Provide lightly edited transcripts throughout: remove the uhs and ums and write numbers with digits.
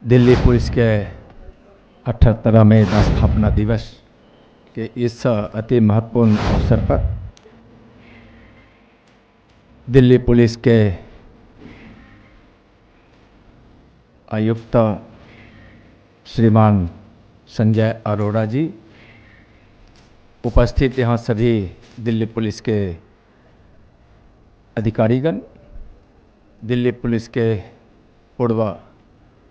Delhi police के 78वें स्थापना दिवस के इस अति महत्वपूर्ण अवसर पर दिल्ली पुलिस के आयुक्त श्रीमान संजय अरोड़ा जी, उपस्थित यहाँ सभी दिल्ली पुलिस के अधिकारीगण, दिल्ली पुलिस के पूर्व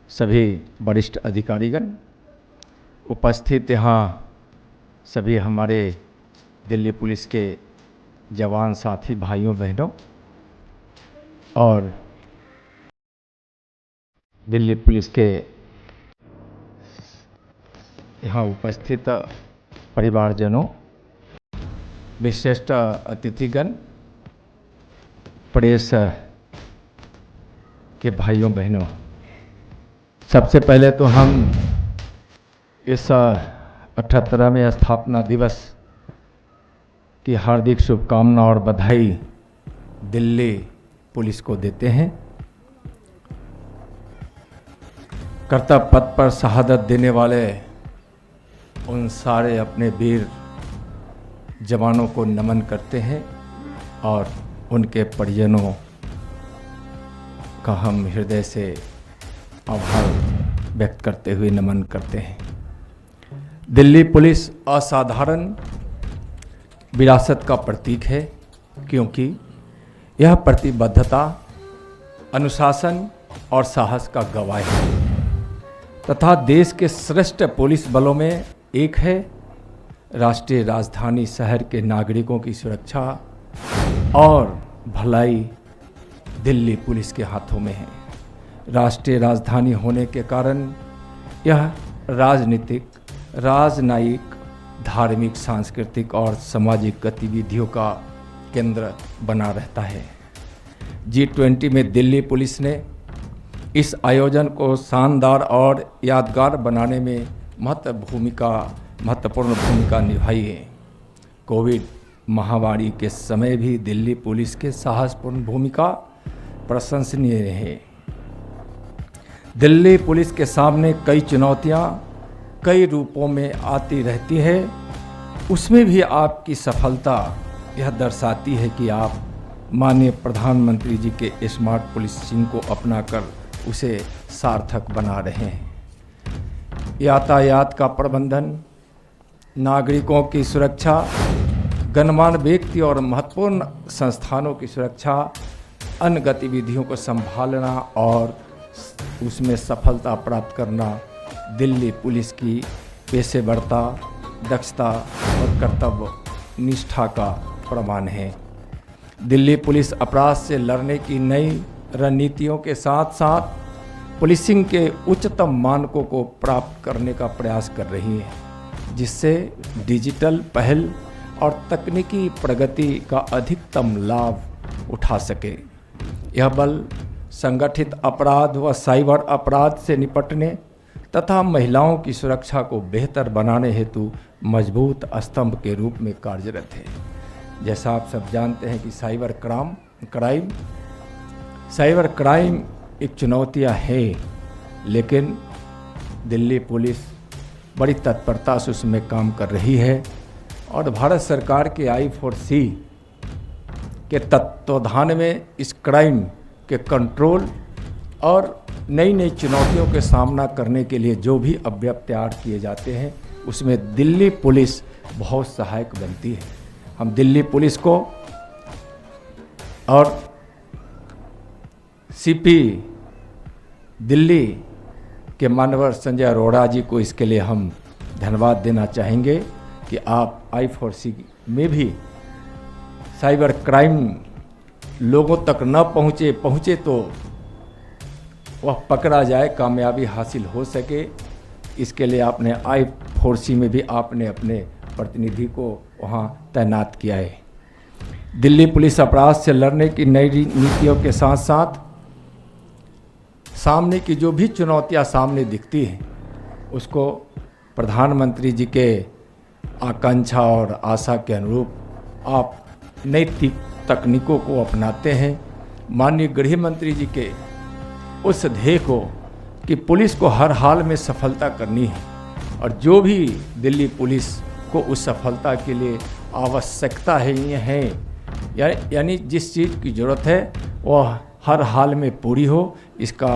सभी वरिष्ठ अधिकारीगण, उपस्थित यहाँ सभी हमारे दिल्ली पुलिस के जवान साथी भाइयों बहनों और दिल्ली पुलिस के यहाँ उपस्थित परिवारजनों, विशिष्ट अतिथिगण, प्रेस के भाइयों बहनों, सबसे पहले तो हम इस 78वें स्थापना दिवस की हार्दिक शुभकामना और बधाई दिल्ली पुलिस को देते हैं। कर्तव्य पथ पर शहादत देने वाले उन सारे अपने वीर जवानों को नमन करते हैं और उनके परिजनों का हम हृदय से आभार व्यक्त करते हुए नमन करते हैं। दिल्ली पुलिस असाधारण विरासत का प्रतीक है, क्योंकि यह प्रतिबद्धता, अनुशासन और साहस का गवाह है तथा देश के श्रेष्ठ पुलिस बलों में एक है। राष्ट्रीय राजधानी शहर के नागरिकों की सुरक्षा और भलाई दिल्ली पुलिस के हाथों में है। राष्ट्रीय राजधानी होने के कारण यह राजनीतिक, राजनयिक, धार्मिक, सांस्कृतिक और सामाजिक गतिविधियों का केंद्र बना रहता है। G20 में दिल्ली पुलिस ने इस आयोजन को शानदार और यादगार बनाने में महत्वपूर्ण भूमिका निभाई है। कोविड महामारी के समय भी दिल्ली पुलिस के साहसपूर्ण भूमिका प्रशंसनीय है। दिल्ली पुलिस के सामने कई चुनौतियां कई रूपों में आती रहती है, उसमें भी आपकी सफलता यह दर्शाती है कि आप माननीय प्रधानमंत्री जी के स्मार्ट पुलिसिंग को अपनाकर उसे सार्थक बना रहे हैं। यातायात का प्रबंधन, नागरिकों की सुरक्षा, गणमान्य व्यक्ति और महत्वपूर्ण संस्थानों की सुरक्षा, अन्य गतिविधियों को संभालना और उसमें सफलता प्राप्त करना दिल्ली पुलिस की पेशेवरता, दक्षता और कर्तव्य निष्ठा का प्रमाण है। दिल्ली पुलिस अपराध से लड़ने की नई रणनीतियों के साथ साथ पुलिसिंग के उच्चतम मानकों को प्राप्त करने का प्रयास कर रही है, जिससे डिजिटल पहल और तकनीकी प्रगति का अधिकतम लाभ उठा सके। यह बल संगठित अपराध व साइबर अपराध से निपटने तथा महिलाओं की सुरक्षा को बेहतर बनाने हेतु मजबूत स्तंभ के रूप में कार्यरत है। जैसा आप सब जानते हैं कि साइबर क्राइम एक चुनौतियां है, लेकिन दिल्ली पुलिस बड़ी तत्परता से उसमें काम कर रही है और भारत सरकार के I4C के तत्वाधान में इस क्राइम के कंट्रोल और नई नई चुनौतियों के सामना करने के लिए जो भी अव्यय तैयार किए जाते हैं, उसमें दिल्ली पुलिस बहुत सहायक बनती है। हम दिल्ली पुलिस को और CP दिल्ली के मानवर संजय अरोड़ा जी को इसके लिए हम धन्यवाद देना चाहेंगे कि आप I4C में भी साइबर क्राइम लोगों तक न पहुँचे तो वह पकड़ा जाए, कामयाबी हासिल हो सके। इसके लिए आपने I4C में भी आपने अपने प्रतिनिधि को वहाँ तैनात किया है। दिल्ली पुलिस अपराध से लड़ने की नई नीतियों के साथ साथ सामने की जो भी चुनौतियाँ सामने दिखती हैं, उसको प्रधानमंत्री जी के आकांक्षा और आशा के अनुरूप आप नई तकनीकों को अपनाते हैं। माननीय गृह मंत्री जी के उस ध्येय को कि पुलिस को हर हाल में सफलता करनी है और जो भी दिल्ली पुलिस को उस सफलता के लिए आवश्यकता है यानी जिस चीज़ की ज़रूरत है वह हर हाल में पूरी हो, इसका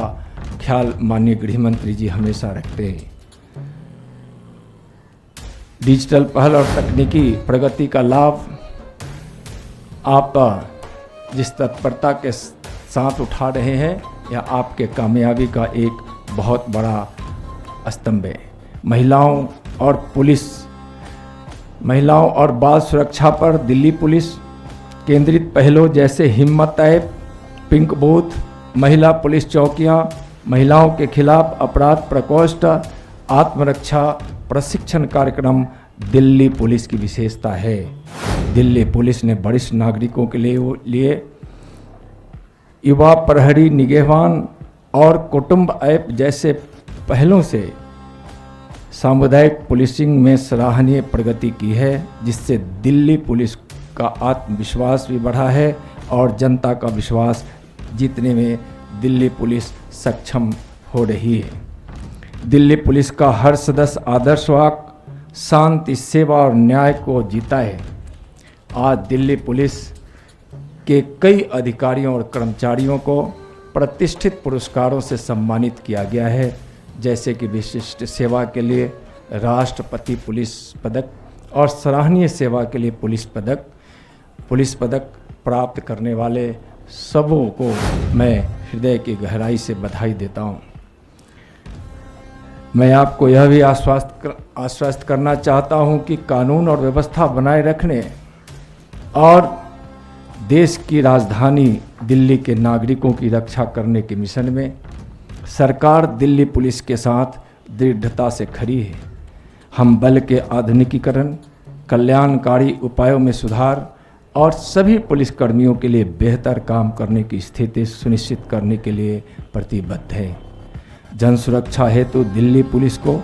ख्याल माननीय गृह मंत्री जी हमेशा रखते हैं। डिजिटल पहल और तकनीकी प्रगति का लाभ आप जिस तत्परता के साथ उठा रहे हैं यह आपके कामयाबी का एक बहुत बड़ा स्तंभ है। महिलाओं और बाल सुरक्षा पर दिल्ली पुलिस केंद्रित पहलों जैसे हिम्मत ऐप, पिंक बूथ, महिला पुलिस चौकियां, महिलाओं के खिलाफ अपराध प्रकोष्ठ, आत्मरक्षा प्रशिक्षण कार्यक्रम दिल्ली पुलिस की विशेषता है। दिल्ली पुलिस ने वरिष्ठ नागरिकों के लिए युवा प्रहरी निगहबान और कुटुंब ऐप जैसे पहलों से सामुदायिक पुलिसिंग में सराहनीय प्रगति की है, जिससे दिल्ली पुलिस का आत्मविश्वास भी बढ़ा है और जनता का विश्वास जीतने में दिल्ली पुलिस सक्षम हो रही है। दिल्ली पुलिस का हर सदस्य आदर्श वाक्य शांति, सेवा और न्याय को जीता है। आज दिल्ली पुलिस के कई अधिकारियों और कर्मचारियों को प्रतिष्ठित पुरस्कारों से सम्मानित किया गया है, जैसे कि विशिष्ट सेवा के लिए राष्ट्रपति पुलिस पदक और सराहनीय सेवा के लिए पुलिस पदक प्राप्त करने वाले सबों को मैं हृदय की गहराई से बधाई देता हूँ। मैं आपको यह भी आश्वस्त करना चाहता हूँ कि कानून और व्यवस्था बनाए रखने और देश की राजधानी दिल्ली के नागरिकों की रक्षा करने के मिशन में सरकार दिल्ली पुलिस के साथ दृढ़ता से खड़ी है। हम बल के आधुनिकीकरण, कल्याणकारी उपायों में सुधार और सभी पुलिसकर्मियों के लिए बेहतर काम करने की स्थिति सुनिश्चित करने के लिए प्रतिबद्ध है। जन सुरक्षा हेतु दिल्ली पुलिस को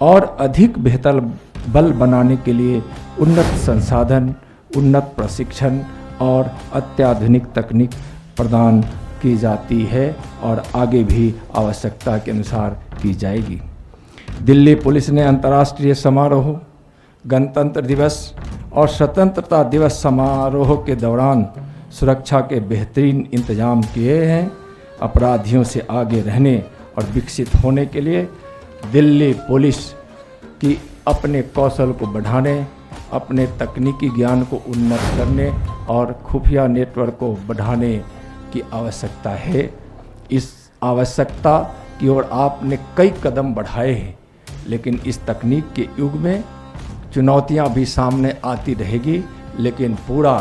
और अधिक बेहतर बल बनाने के लिए उन्नत संसाधन, उन्नत प्रशिक्षण और अत्याधुनिक तकनीक प्रदान की जाती है और आगे भी आवश्यकता के अनुसार की जाएगी। दिल्ली पुलिस ने अंतर्राष्ट्रीय समारोह, गणतंत्र दिवस और स्वतंत्रता दिवस समारोह के दौरान सुरक्षा के बेहतरीन इंतजाम किए हैं। अपराधियों से आगे रहने और विकसित होने के लिए दिल्ली पुलिस की अपने कौशल को बढ़ाने, अपने तकनीकी ज्ञान को उन्नत करने और खुफिया नेटवर्क को बढ़ाने की आवश्यकता है। इस आवश्यकता की ओर आपने कई कदम बढ़ाए हैं, लेकिन इस तकनीक के युग में चुनौतियां भी सामने आती रहेगी, लेकिन पूरा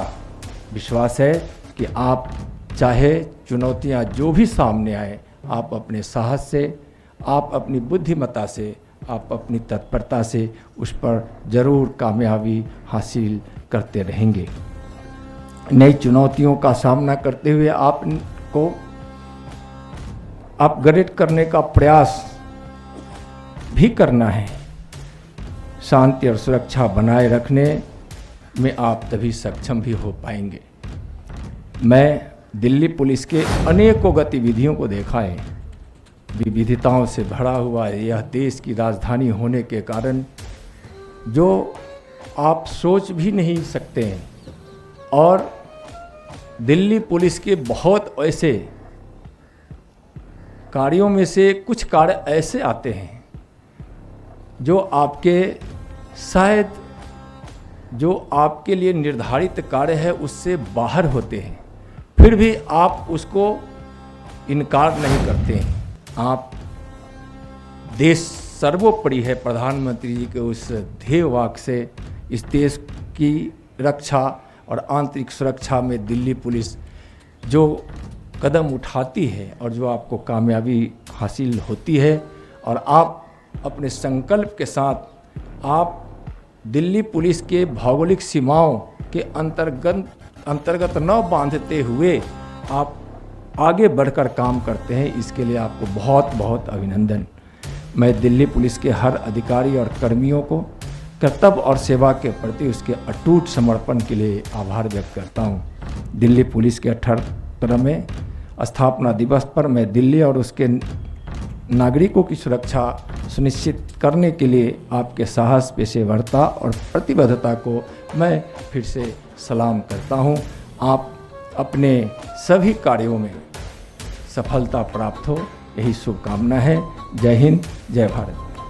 विश्वास है कि आप चाहे चुनौतियां जो भी सामने आए, आप अपने साहस से, आप अपनी बुद्धिमत्ता से, आप अपनी तत्परता से उस पर ज़रूर कामयाबी हासिल करते रहेंगे। नई चुनौतियों का सामना करते हुए आपको अपग्रेड करने का प्रयास भी करना है। शांति और सुरक्षा बनाए रखने में आप तभी सक्षम भी हो पाएंगे। मैं दिल्ली पुलिस के अनेकों गतिविधियों को देखा है। विविधताओं से भरा हुआ यह देश की राजधानी होने के कारण जो आप सोच भी नहीं सकते हैं, और दिल्ली पुलिस के बहुत ऐसे कार्यों में से कुछ कार्य ऐसे आते हैं जो आपके शायद जो आपके लिए निर्धारित कार्य है उससे बाहर होते हैं, फिर भी आप उसको इनकार नहीं करते हैं। आप देश सर्वोपरि है प्रधानमंत्री जी के उस ध्येय वाक्य से इस देश की रक्षा और आंतरिक सुरक्षा में दिल्ली पुलिस जो कदम उठाती है और जो आपको कामयाबी हासिल होती है, और आप अपने संकल्प के साथ आप दिल्ली पुलिस के भौगोलिक सीमाओं के अंतर्गत न बांधते हुए आप आगे बढ़कर काम करते हैं, इसके लिए आपको बहुत बहुत अभिनंदन। मैं दिल्ली पुलिस के हर अधिकारी और कर्मियों को कर्तव्य और सेवा के प्रति उसके अटूट समर्पण के लिए आभार व्यक्त करता हूँ। दिल्ली पुलिस के 78वें स्थापना दिवस पर मैं दिल्ली और उसके नागरिकों की सुरक्षा सुनिश्चित करने के लिए आपके साहस, पेशेवरता और प्रतिबद्धता को मैं फिर से सलाम करता हूं। आप अपने सभी कार्यों में सफलता प्राप्त हो, यही शुभकामना है। जय हिंद, जय भारत।